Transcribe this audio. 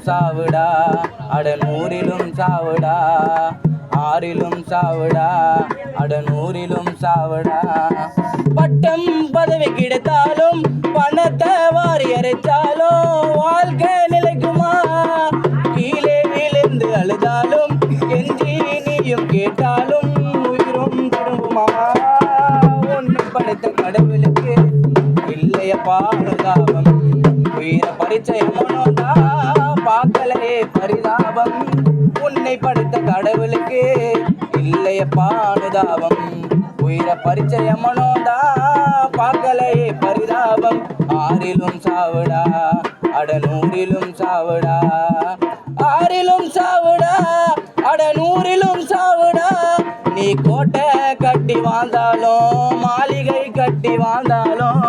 சாவுடா அட நூறிலும் சாவுடா ஆறிலும் சாவுடா அட நூறிலும் சாவுடா பட்டம் பதவி கிடைத்தாலும் பணத்தை வாரி அரைச்சாலும் வாழ்க்கை நிலைக்குமா கீழே விழுந்து அழுதாலும் கெஞ்சி நீயும் கேட்டாலும் உயிரும் திரும்புமா உன்னை படைத்த கடவுளுக்கு இல்லைய பாதுகாவம் உயிர பரிச்சயமனோதா பார்க்கலையே பரிதாபம் உன்னை படைத்த கடவுளுக்கு இல்லைய பானுதாபம் உயிர பரிச்சயமனோதா பார்க்கலையே பரிதாபம் ஆறிலும் சாவுடா அட நூறிலும் சாவுடா ஆறிலும் சாவுடா அட நூறிலும் சாவுடா நீ கோட்டை கட்டி வாழ்ந்தாலும் மாளிகை கட்டி வாழ்ந்தாலும்